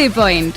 Silly Point.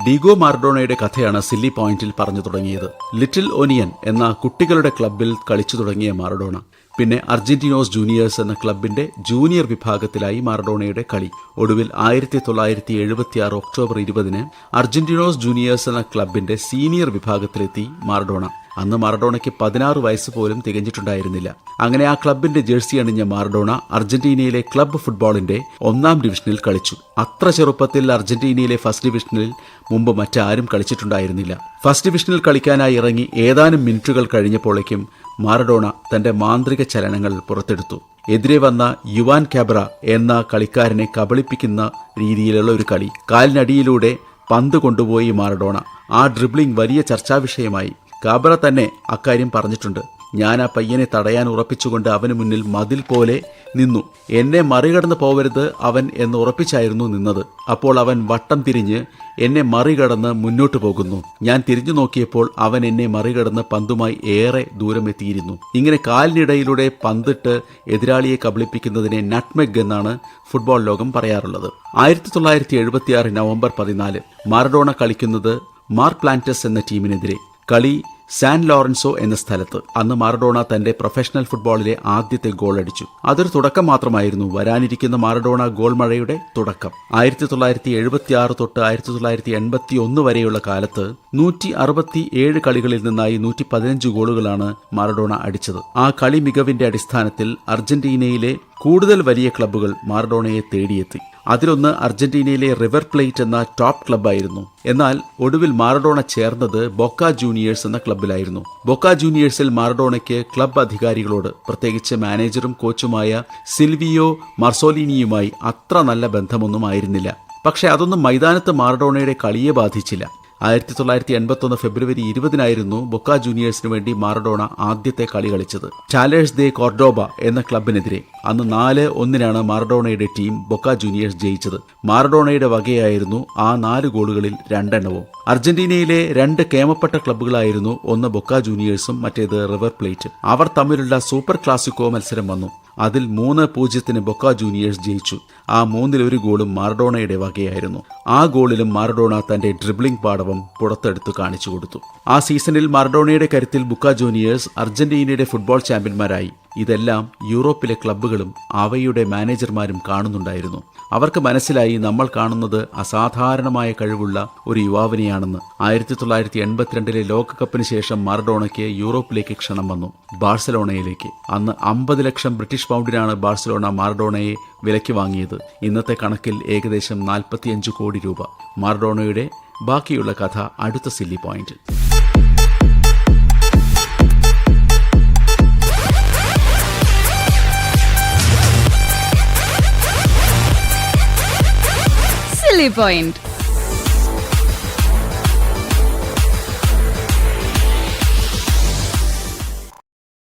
Diego മാറഡോണയുടെ കഥയാണ് silly പോയിന്റിൽ പറഞ്ഞു തുടങ്ങിയത്. ലിറ്റിൽ ഒനിയൻ എന്ന കുട്ടികളുടെ ക്ലബ്ബിൽ കളിച്ചു തുടങ്ങിയ മാറഡോണ പിന്നെ അർജന്റീനോസ് ജൂനിയേഴ്സ് എന്ന ക്ലബിന്റെ ജൂനിയർ വിഭാഗത്തിലായി മാറഡോണയുടെ കളി. ഒടുവിൽ 1976 ഒക്ടോബർ 20 അർജന്റീനോസ് ജൂനിയേഴ്സ് എന്ന ക്ലബിന്റെ സീനിയർ വിഭാഗത്തിലെത്തി മാറഡോണ. അന്ന് മാറഡോണയ്ക്ക് 16 വയസ്സ് പോലും തികഞ്ഞിട്ടുണ്ടായിരുന്നില്ല. അങ്ങനെ ആ ക്ലബിന്റെ ജേഴ്സി അണിഞ്ഞ മാറഡോണ അർജന്റീനയിലെ ക്ലബ്ബ് ഫുട്ബോളിന്റെ 1-ാം ഡിവിഷനിൽ കളിച്ചു. അത്ര ചെറുപ്പത്തിൽ അർജന്റീനയിലെ ഫസ്റ്റ് ഡിവിഷനിൽ മുമ്പ് മറ്റാരും കളിച്ചിട്ടുണ്ടായിരുന്നില്ല. ഫസ്റ്റ് ഡിവിഷനിൽ കളിക്കാനായി ഇറങ്ങി ഏതാനും മിനിറ്റുകൾ കഴിഞ്ഞപ്പോഴേക്കും മാറഡോണ തന്റെ മാന്ത്രിക ചലനങ്ങൾ പുറത്തെടുത്തു. എതിരെ വന്ന യുവാൻ കാബ്ര എന്ന കളിക്കാരനെ കബളിപ്പിക്കുന്ന രീതിയിലുള്ള ഒരു കളി. കാലിനടിയിലൂടെ പന്ത് കൊണ്ടുപോയി മാറഡോണ. ആ ഡ്രിബ്ലിംഗ് വലിയ ചർച്ചാവിഷയമായി. കാബ്ര തന്നെ അക്കാര്യം പറഞ്ഞിട്ടുണ്ട്. ഞാൻ ആ പയ്യനെ തടയാൻ ഉറപ്പിച്ചുകൊണ്ട് അവന് മുന്നിൽ മതിൽ പോലെ നിന്നു. എന്നെ മറികടന്ന് പോവരുത് അവൻ എന്ന് ഉറപ്പിച്ചായിരുന്നു നിന്നത്. അപ്പോൾ അവൻ വട്ടം തിരിഞ്ഞ് എന്നെ മറികടന്ന് മുന്നോട്ടു പോകുന്നു. ഞാൻ തിരിഞ്ഞു നോക്കിയപ്പോൾ അവൻ എന്നെ മറികടന്ന് പന്തുമായി ഏറെ ദൂരമെത്തിയിരുന്നു. ഇങ്ങനെ കാലിനിടയിലൂടെ പന്തിട്ട് എതിരാളിയെ കബളിപ്പിക്കുന്നതിനെ നട്ട്മെഗ് എന്നാണ് ഫുട്ബോൾ ലോകം പറയാറുള്ളത്. 1976 നവംബർ 14 മാറഡോണ കളിക്കുന്നത് മാർ പ്ലാന്റസ് എന്ന ടീമിനെതിരെ. കളി സാൻ ലോറൻസോ എന്ന സ്ഥലത്ത്. അന്ന് മാറഡോണ തന്റെ പ്രൊഫഷണൽ ഫുട്ബോളിലെ ആദ്യത്തെ ഗോൾ അടിച്ചു. അതൊരു തുടക്കം മാത്രമായിരുന്നു. വരാനിരിക്കുന്ന മാറഡോണ ഗോൾ മഴയുടെ തുടക്കം. 1976 തൊട്ട് 1981 വരെയുള്ള കാലത്ത് 167 കളികളിൽ നിന്നായി 115 ഗോളുകളാണ് മാറഡോണ അടിച്ചത്. ആ കളി മികവിന്റെ അടിസ്ഥാനത്തിൽ അർജന്റീനയിലെ കൂടുതൽ വലിയ ക്ലബ്ബുകൾ മാറഡോണയെ തേടിയെത്തി. അതിലൊന്ന് അർജന്റീനയിലെ റിവർ പ്ലേറ്റ് എന്ന ടോപ്പ് ക്ലബ്ബായിരുന്നു. എന്നാൽ ഒടുവിൽ മാറഡോണ ചേർന്നത് ബൊക്ക ജൂനിയേഴ്സ് എന്ന ക്ലബ്ബിലായിരുന്നു. ബൊക്ക ജൂനിയേഴ്സിൽ മാറഡോണയ്ക്ക് ക്ലബ്ബ് അധികാരികളോട്, പ്രത്യേകിച്ച് മാനേജറും കോച്ചുമായ സിൽവിയോ മർസോലിനിയുമായി അത്ര നല്ല ബന്ധമൊന്നും ആയിരുന്നില്ല. പക്ഷെ അതൊന്നും മൈതാനത്ത് മാറഡോണയുടെ കളിയെ ബാധിച്ചില്ല. 1981 ഫെബ്രുവരി 20 ബൊക്ക ജൂനിയേഴ്സിനു വേണ്ടി മാറഡോണ ആദ്യത്തെ കളി കളിച്ചത്. ചാലേഴ്സ് ദേ കോർഡോബ എന്ന ക്ലബിനെതിരെ. അന്ന് 4-1 മാറഡോണയുടെ ടീം ബൊക്ക ജൂനിയേഴ്സ് ജയിച്ചത്. മാറഡോണയുടെ വകയായിരുന്നു ആ 4 ഗോളുകളിൽ 2 അർജന്റീനയിലെ 2 കേമപ്പെട്ട ക്ലബ്ബുകളായിരുന്നു. ഒന്ന് ബൊക്ക ജൂനിയേഴ്സും മറ്റേത് റിവർ പ്ലേറ്റ്. അവർ തമ്മിലുള്ള സൂപ്പർ ക്ലാസിക്കോ മത്സരം വന്നു. അതിൽ 3-0 ബൊക്ക ജൂനിയേഴ്സ് ജയിച്ചു. ആ 3-1 ഗോളും മാറഡോണയുടെ വകയായിരുന്നു. ആ ഗോളിലും മാറഡോണ തന്റെ ഡ്രിബ്ലിംഗ് പാടവം പുറത്തെടുത്ത് കാണിച്ചു കൊടുത്തു. ആ സീസണിൽ മാറഡോണയുടെ കരുത്തിൽ ബൊക്ക ജൂനിയേഴ്സ് അർജന്റീനയുടെ ഫുട്ബോൾ ചാമ്പ്യന്മാരായി. ഇതെല്ലാം യൂറോപ്പിലെ ക്ലബ്ബുകളും അവയുടെ മാനേജർമാരും കാണുന്നുണ്ടായിരുന്നു. അവർക്ക് മനസ്സിലായി നമ്മൾ കാണുന്നത് അസാധാരണമായ കഴിവുള്ള ഒരു യുവാവിനെയാണെന്ന്. 1982 ലോകകപ്പിന് ശേഷം മാറഡോണയ്ക്ക് യൂറോപ്പിലേക്ക് ക്ഷണം വന്നു, ബാഴ്സലോണയിലേക്ക്. അന്ന് 50 ലക്ഷം ബ്രിട്ടീഷ് പൗണ്ടിനാണ് ബാഴ്സലോണ മാറഡോണയെ വിലയ്ക്ക് വാങ്ങിയത്. ഇന്നത്തെ കണക്കിൽ ഏകദേശം 45 കോടി രൂപ. മാറഡോണയുടെ ബാക്കിയുള്ള കഥ അടുത്ത സില്ലി പോയിന്റിൽ. Silly Point.